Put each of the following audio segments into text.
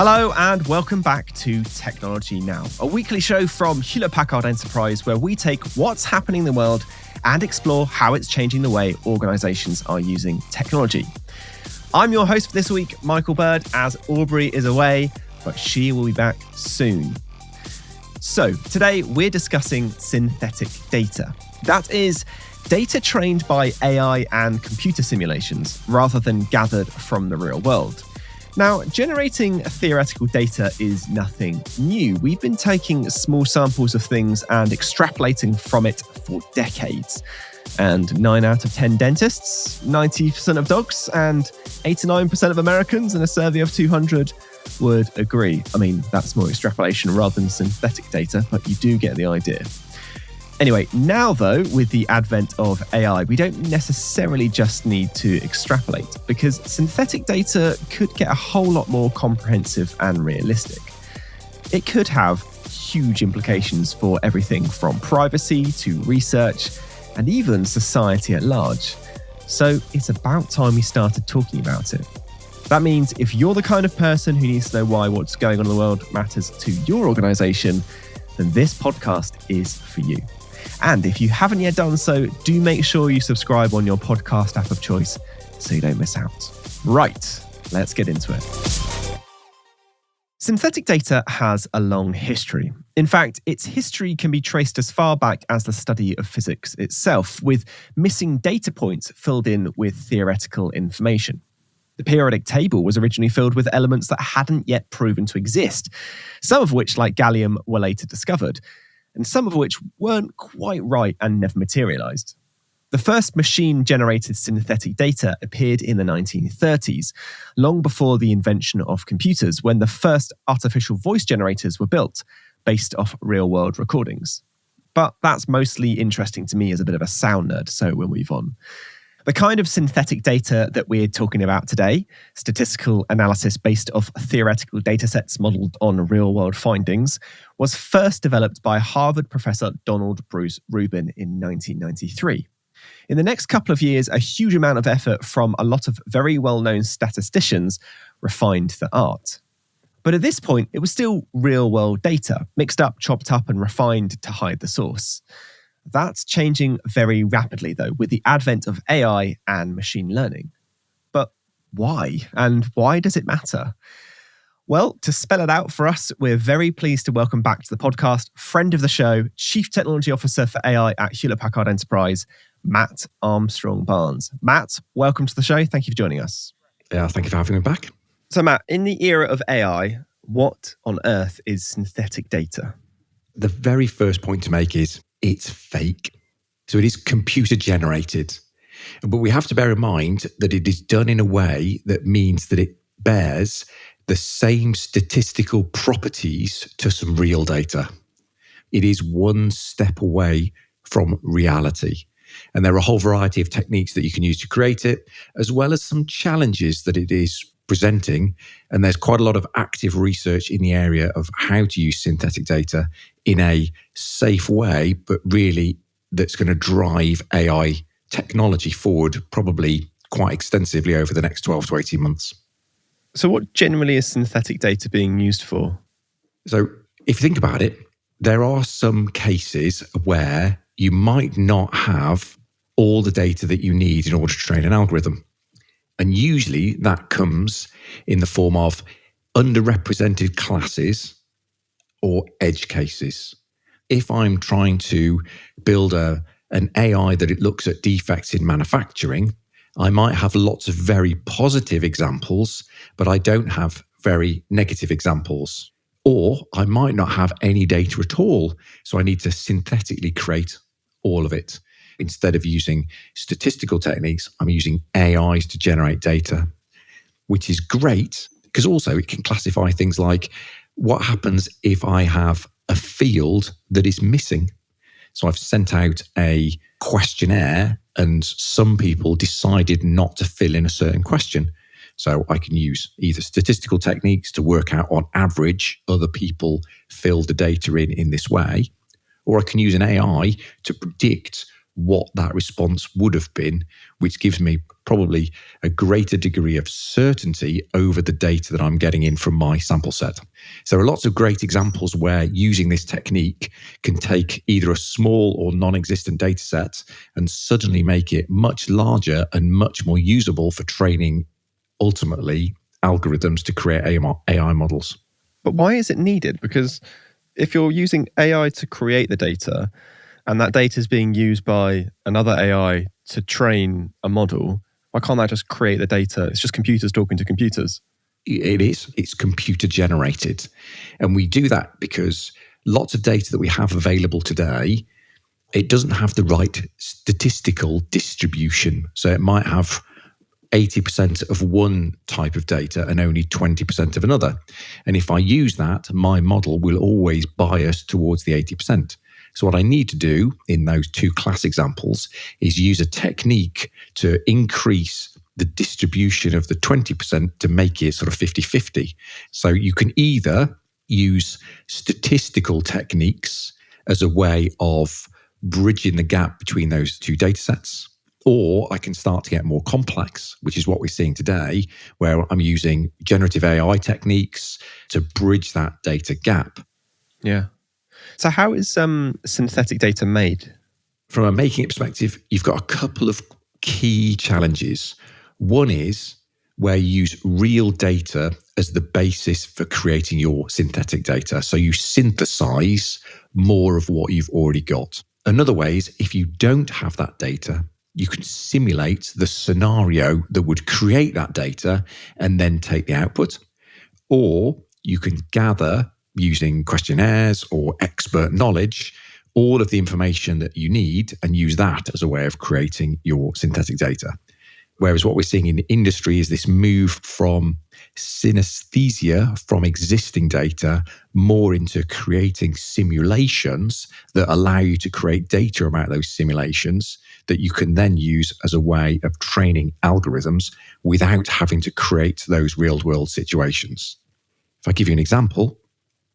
Hello and welcome back to Technology Now, a weekly show from Hewlett Packard Enterprise where we take what's happening in the world and explore how it's changing the way organisations are using technology. I'm your host for this week, Michael Bird, as Aubrey is away, but she will be back soon. So today we're discussing synthetic data. That is, data trained by AI and computer simulations rather than gathered from the real world. Now, generating theoretical data is nothing new. We've been taking small samples of things and extrapolating from it for decades. And 9 out of 10 dentists, 90% of dogs, and 89% of Americans in a survey of 200 would agree. I mean, that's more extrapolation rather than synthetic data, but you do get the idea. Anyway, now though, with the advent of AI, we don't necessarily just need to extrapolate because synthetic data could get a whole lot more comprehensive and realistic. It could have huge implications for everything from privacy to research and even society at large. So it's about time we started talking about it. That means if you're the kind of person who needs to know why what's going on in the world matters to your organisation, then this podcast is for you. And if you haven't yet done so, do make sure you subscribe on your podcast app of choice so you don't miss out. Right, let's get into it. Synthetic data has a long history. In fact, its history can be traced as far back as the study of physics itself, with missing data points filled in with theoretical information. The periodic table was originally filled with elements that hadn't yet proven to exist, some of which, like gallium, were later discovered, and some of which weren't quite right and never materialized. The first machine-generated synthetic data appeared in the 1930s, long before the invention of computers, when the first artificial voice generators were built, based off real-world recordings. But that's mostly interesting to me as a bit of a sound nerd, so we'll move on. The kind of synthetic data that we're talking about today, statistical analysis based off theoretical datasets modeled on real-world findings, was first developed by Harvard professor Donald Bruce Rubin in 1993. In the next couple of years, a huge amount of effort from a lot of very well-known statisticians refined the art. But at this point, it was still real-world data, mixed up, chopped up, and refined to hide the source. That's changing very rapidly, though, with the advent of AI and machine learning. But why? And why does it matter? Well, to spell it out for us, we're very pleased to welcome back to the podcast, friend of the show, Chief Technology Officer for AI at Hewlett Packard Enterprise, Matt Armstrong-Barnes. Matt, welcome to the show. Thank you for joining us. Yeah, thank you for having me back. So, Matt, in the era of AI, what on earth is synthetic data? The very first point to make is it's fake. So it is computer generated. But we have to bear in mind that it is done in a way that means that it bears the same statistical properties to some real data. It is one step away from reality. And there are a whole variety of techniques that you can use to create it, as well as some challenges that it is presenting. And there's quite a lot of active research in the area of how to use synthetic data in a safe way, but really that's going to drive AI technology forward probably quite extensively over the next 12 to 18 months. So what generally is synthetic data being used for? So if you think about it, there are some cases where you might not have all the data that you need in order to train an algorithm. And usually that comes in the form of underrepresented classes or edge cases. If I'm trying to build an AI that it looks at defects in manufacturing, I might have lots of very positive examples, but I don't have very negative examples. Or I might not have any data at all, so I need to synthetically create all of it. Instead of using statistical techniques, I'm using AIs to generate data, which is great because also it can classify things like what happens if I have a field that is missing. So I've sent out a questionnaire and some people decided not to fill in a certain question. So I can use either statistical techniques to work out on average other people fill the data in this way, or I can use an AI to predict what that response would have been, which gives me probably a greater degree of certainty over the data that I'm getting in from my sample set. So there are lots of great examples where using this technique can take either a small or non-existent data set and suddenly make it much larger and much more usable for training, ultimately, algorithms to create AI models. But why is it needed? Because if you're using AI to create the data and that data is being used by another AI to train a model, why can't that just create the data? It's just computers talking to computers. It is. It's computer generated. And we do that because lots of data that we have available today, it doesn't have the right statistical distribution. So it might have 80% of one type of data and only 20% of another. And if I use that, my model will always bias towards the 80%. So what I need to do in those two class examples is use a technique to increase the distribution of the 20% to make it sort of 50-50. So you can either use statistical techniques as a way of bridging the gap between those two data sets, or I can start to get more complex, which is what we're seeing today, where I'm using generative AI techniques to bridge that data gap. Yeah. So how is synthetic data made? From a making it perspective, you've got a couple of key challenges. One is where you use real data as the basis for creating your synthetic data. So you synthesize more of what you've already got. Another way is if you don't have that data, you can simulate the scenario that would create that data and then take the output. Or you can gather, using questionnaires or expert knowledge, all of the information that you need and use that as a way of creating your synthetic data. Whereas what we're seeing in the industry is this move from synesthesia from existing data more into creating simulations that allow you to create data about those simulations that you can then use as a way of training algorithms without having to create those real-world situations. If I give you an example,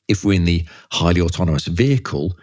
if we're in the highly autonomous vehicle,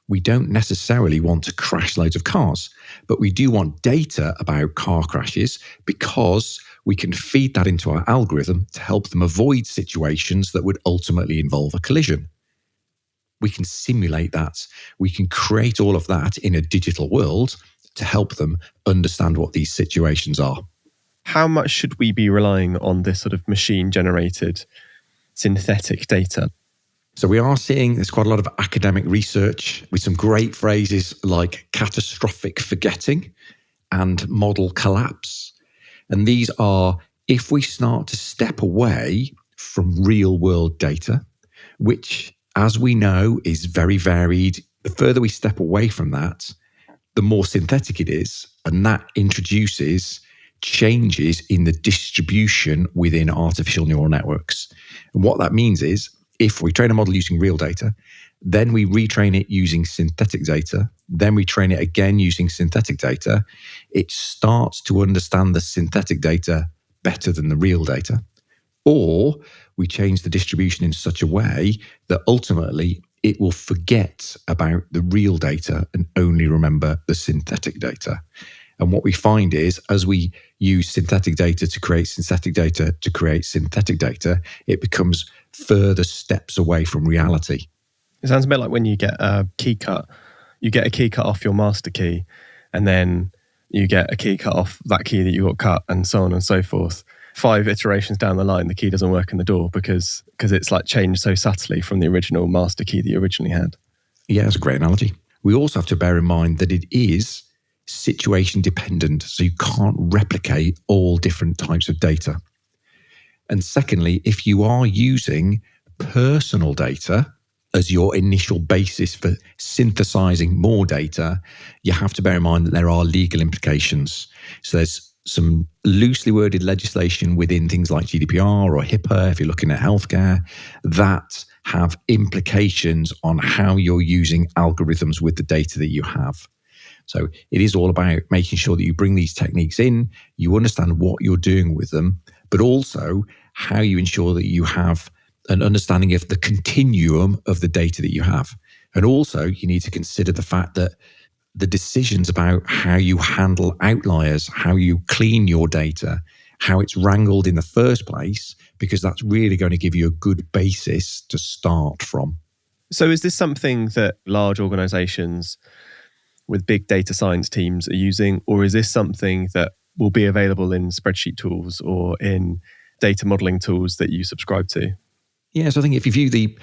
we don't necessarily want to crash loads of cars, but we do want data about car crashes because we can feed that into our algorithm to help them avoid situations that would ultimately involve a collision. We can simulate that. We can create all of that in a digital world to help them understand what these situations are. How much should we be relying on this sort of machine-generated synthetic data? So we are seeing there's quite a lot of academic research with some great phrases like catastrophic forgetting and model collapse. And these are if we start to step away from real world data, which, as we know, is very varied. The further we step away from that, the more synthetic it is. And that introduces changes in the distribution within artificial neural networks. And what that means is, if we train a model using real data, then we retrain it using synthetic data, then we train it again using synthetic data, it starts to understand the synthetic data better than the real data. Or we change the distribution in such a way that ultimately it will forget about the real data and only remember the synthetic data. And what we find is, as we use synthetic data to create synthetic data to create synthetic data, it becomes further steps away from reality. It sounds a bit like when you get a key cut. You get a key cut off your master key, and then you get a key cut off that key that you got cut, and so on and so forth. 5 iterations down the line, the key doesn't work in the door because it's like changed so subtly from the original master key that you originally had. Yeah, that's a great analogy. We also have to bear in mind that it is situation dependent, so you can't replicate all different types of data. And secondly, if you are using personal data as your initial basis for synthesizing more data, you have to bear in mind that there are legal implications. So there's some loosely worded legislation within things like GDPR or HIPAA, if you're looking at healthcare, that have implications on how you're using algorithms with the data that you have. So it is all about making sure that you bring these techniques in, you understand what you're doing with them, but also how you ensure that you have an understanding of the continuum of the data that you have. And also you need to consider the fact that the decisions about how you handle outliers, how you clean your data, how it's wrangled in the first place, because that's really going to give you a good basis to start from. So is this something that large organizations with big data science teams are using, or is this something that will be available in spreadsheet tools or in data modeling tools that you subscribe to? Yeah, so I think if you view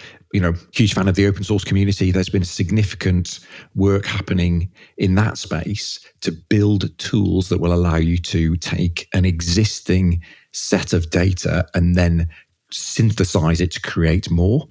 huge fan of the open source community, there's been significant work happening in that space to build tools that will allow you to take an existing set of data and then synthesize it to create more.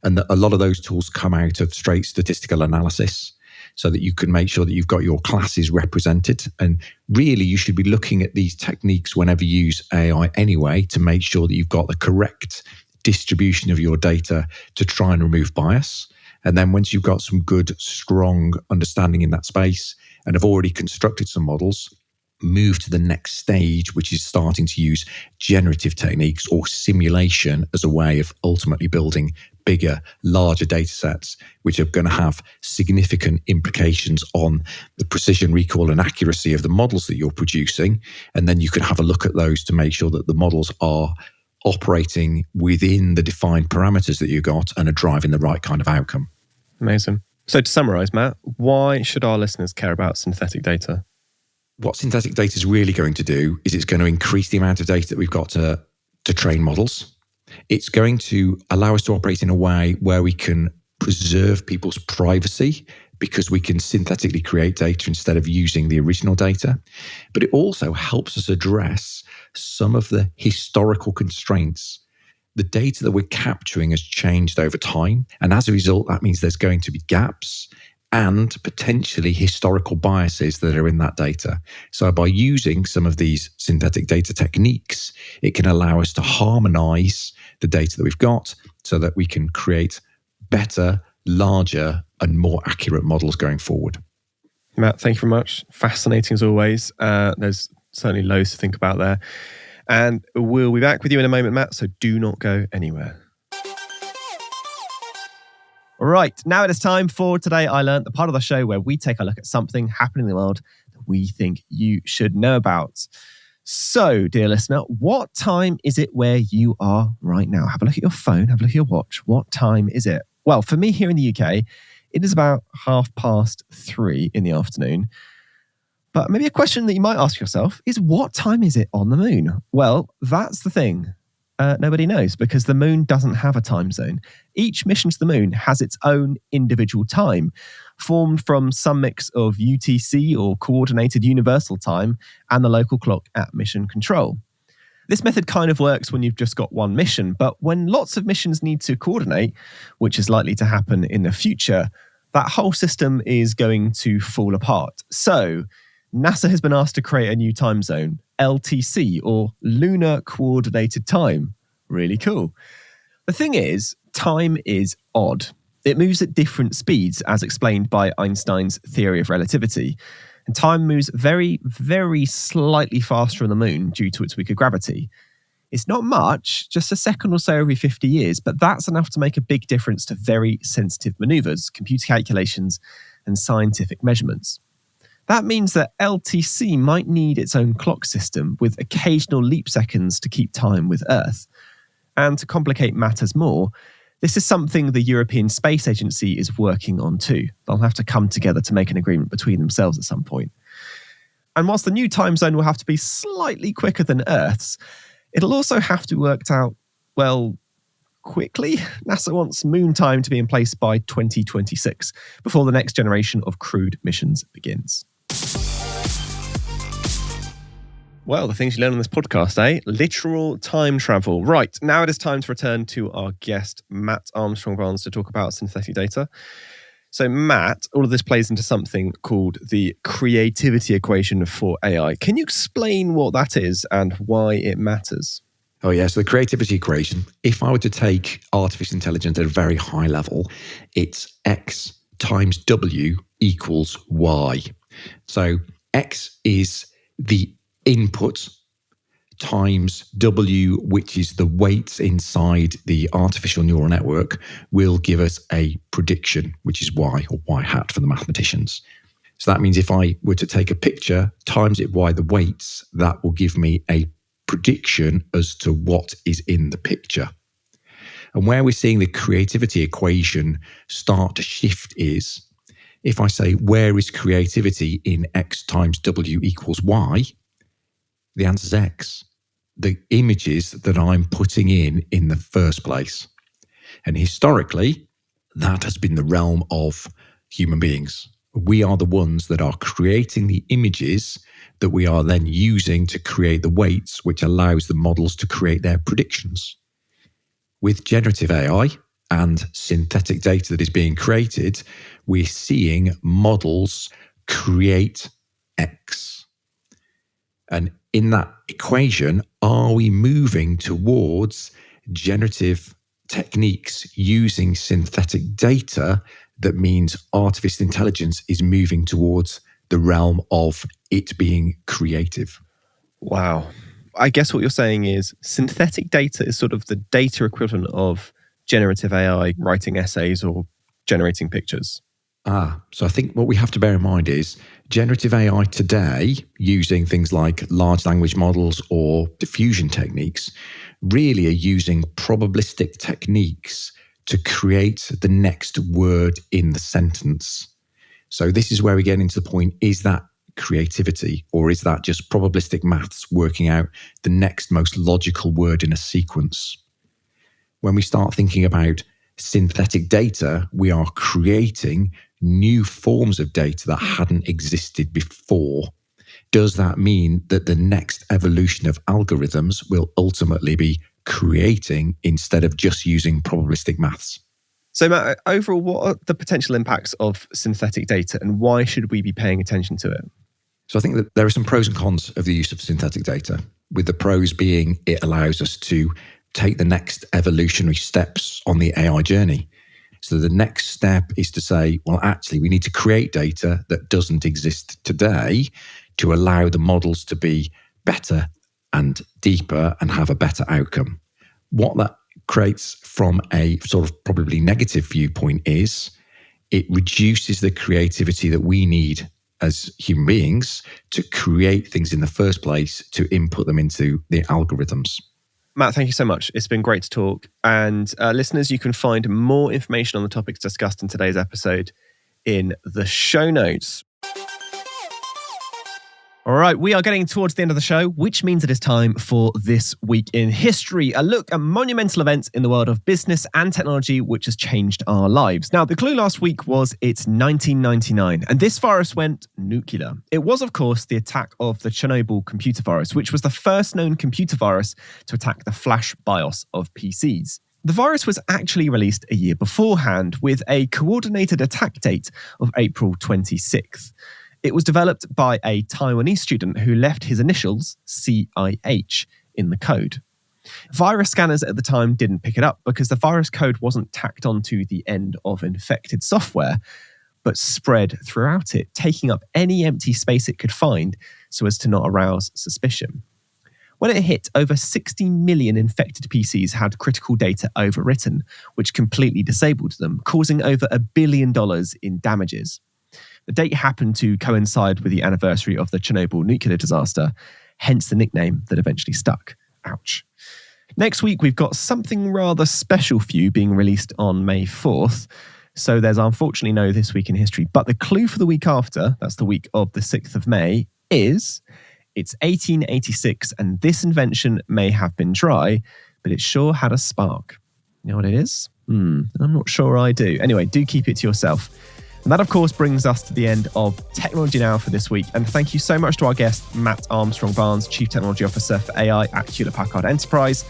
And a lot of those tools come out of straight statistical analysis so that you can make sure that you've got your classes represented. And really, you should be looking at these techniques whenever you use AI anyway to make sure that you've got the correct distribution of your data to try and remove bias. And then once you've got some good, strong understanding in that space and have already constructed some models, move to the next stage, which is starting to use generative techniques or simulation as a way of ultimately building bigger, larger data sets, which are going to have significant implications on the precision, recall, and accuracy of the models that you're producing. And then you can have a look at those to make sure that the models are operating within the defined parameters that you got and are driving the right kind of outcome. Amazing. So to summarize, Matt, why should our listeners care about synthetic data? What synthetic data is really going to do is it's going to increase the amount of data that we've got to train models. It's going to allow us to operate in a way where we can preserve people's privacy because we can synthetically create data instead of using the original data. But it also helps us address some of the historical constraints. The data that we're capturing has changed over time. And as a result, that means there's going to be gaps and potentially historical biases that are in that data. So by using some of these synthetic data techniques, it can allow us to harmonize the data that we've got so that we can create better, larger, and more accurate models going forward. Matt, thank you very much. Fascinating as always. There's certainly loads to think about there. And we'll be back with you in a moment, Matt, so do not go anywhere. All right, now it is time for Today I Learned, the part of the show where we take a look at something happening in the world that we think you should know about. So, dear listener, what time is it where you are right now? Have a look at your phone, have a look at your watch. What time is it? Well, for me here in the UK, it is about 3:30 in the afternoon. But maybe a question that you might ask yourself is, what time is it on the moon? Well, that's the thing. Nobody knows because the moon doesn't have a time zone. Each mission to the moon has its own individual time, formed from some mix of UTC or Coordinated Universal Time and the local clock at mission control. This method kind of works when you've just got one mission, but when lots of missions need to coordinate, which is likely to happen in the future, that whole system is going to fall apart. So NASA has been asked to create a new time zone, LTC, or Lunar Coordinated Time. Really cool. The thing is, time is odd. It moves at different speeds, as explained by Einstein's theory of relativity. And time moves very, very slightly faster on the moon due to its weaker gravity. It's not much, just a second or so every 50 years, but that's enough to make a big difference to very sensitive maneuvers, computer calculations, and scientific measurements. That means that LTC might need its own clock system with occasional leap seconds to keep time with Earth. And to complicate matters more, this is something the European Space Agency is working on too. They'll have to come together to make an agreement between themselves at some point. And whilst the new time zone will have to be slightly quicker than Earth's, it'll also have to be worked out, well, quickly. NASA wants moon time to be in place by 2026, before the next generation of crewed missions begins. Well, the things you learn on this podcast, eh? Literal time travel. Right, now it is time to return to our guest, Matt Armstrong-Barnes, to talk about synthetic data. So, Matt, all of this plays into something called the creativity equation for AI. Can you explain what that is and why it matters? Oh, yeah. So the creativity equation, if I were to take artificial intelligence at a very high level, it's X times W equals Y. So X is the input times W, which is the weights inside the artificial neural network, will give us a prediction, which is Y, or Y hat for the mathematicians. So that means if I were to take a picture, times it by the weights, that will give me a prediction as to what is in the picture. And where we're seeing the creativity equation start to shift is, if I say, where is creativity in X times W equals Y? The answer is X. The images that I'm putting in the first place. And historically, that has been the realm of human beings. We are the ones that are creating the images that we are then using to create the weights, which allows the models to create their predictions. With generative AI and synthetic data that is being created, we're seeing models create X. And in that equation, are we moving towards generative techniques using synthetic data? That means artificial intelligence is moving towards the realm of it being creative. Wow. I guess what you're saying is synthetic data is sort of the data equivalent of generative AI writing essays or generating pictures. So I think what we have to bear in mind is generative AI today, using things like large language models or diffusion techniques, really are using probabilistic techniques to create the next word in the sentence. So this is where we get into the point, is that creativity, or is that just probabilistic maths working out the next most logical word in a sequence? When we start thinking about synthetic data, we are creating new forms of data that hadn't existed before. Does that mean that the next evolution of algorithms will ultimately be creating instead of just using probabilistic maths? So Matt, overall, what are the potential impacts of synthetic data and why should we be paying attention to it? So I think that there are some pros and cons of the use of synthetic data, with the pros being it allows us to take the next evolutionary steps on the AI journey. So the next step is to say, well, actually, we need to create data that doesn't exist today to allow the models to be better and deeper and have a better outcome. What that creates from a sort of probably negative viewpoint is it reduces the creativity that we need as human beings to create things in the first place, to input them into the algorithms. Matt, thank you so much. It's been great to talk. And listeners, you can find more information on the topics discussed in today's episode in the show notes. All right, we are getting towards the end of the show, which means it is time for This Week in History, a look at monumental events in the world of business and technology which has changed our lives. Now, the clue last week was it's 1999, and this virus went nuclear. It was, of course, the attack of the Chernobyl computer virus, which was the first known computer virus to attack the flash BIOS of PCs. The virus was actually released a year beforehand with a coordinated attack date of April 26th. It was developed by a Taiwanese student who left his initials, CIH, in the code. Virus scanners at the time didn't pick it up because the virus code wasn't tacked onto the end of infected software, but spread throughout it, taking up any empty space it could find so as to not arouse suspicion. When it hit, over 60 million infected PCs had critical data overwritten, which completely disabled them, causing over $1 billion in damages. The date happened to coincide with the anniversary of the Chernobyl nuclear disaster, hence the nickname that eventually stuck. Ouch. Next week, we've got something rather special for you being released on May 4th. So there's unfortunately no This Week in History. But the clue for the week after, that's the week of the 6th of May, is it's 1886 and this invention may have been dry, but it sure had a spark. You know what it is? I'm not sure I do. Anyway, do keep it to yourself. And that, of course, brings us to the end of Technology Now for this week. And thank you so much to our guest, Matt Armstrong-Barnes, Chief Technology Officer for AI at Hewlett Packard Enterprise.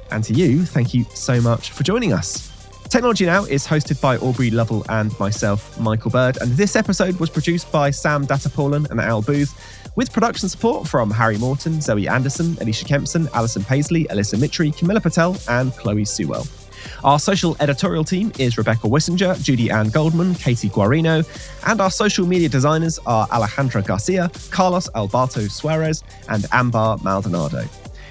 And to you, thank you so much for joining us. Technology Now is hosted by Aubrey Lovell and myself, Michael Bird. And this episode was produced by Sam Datapolan and Al Booth, with production support from Harry Morton, Zoe Anderson, Alicia Kempson, Alison Paisley, Alyssa Mitri, Camilla Patel, and Chloe Sewell. Our social editorial team is Rebecca Wissinger, Judy Ann Goldman, Katie Guarino, and our social media designers are Alejandra Garcia, Carlos Alberto Suarez, and Ambar Maldonado.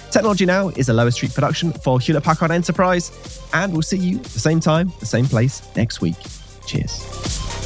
Technology Now is a Lower Street production for Hewlett Packard Enterprise, and we'll see you at the same time, the same place next week. Cheers.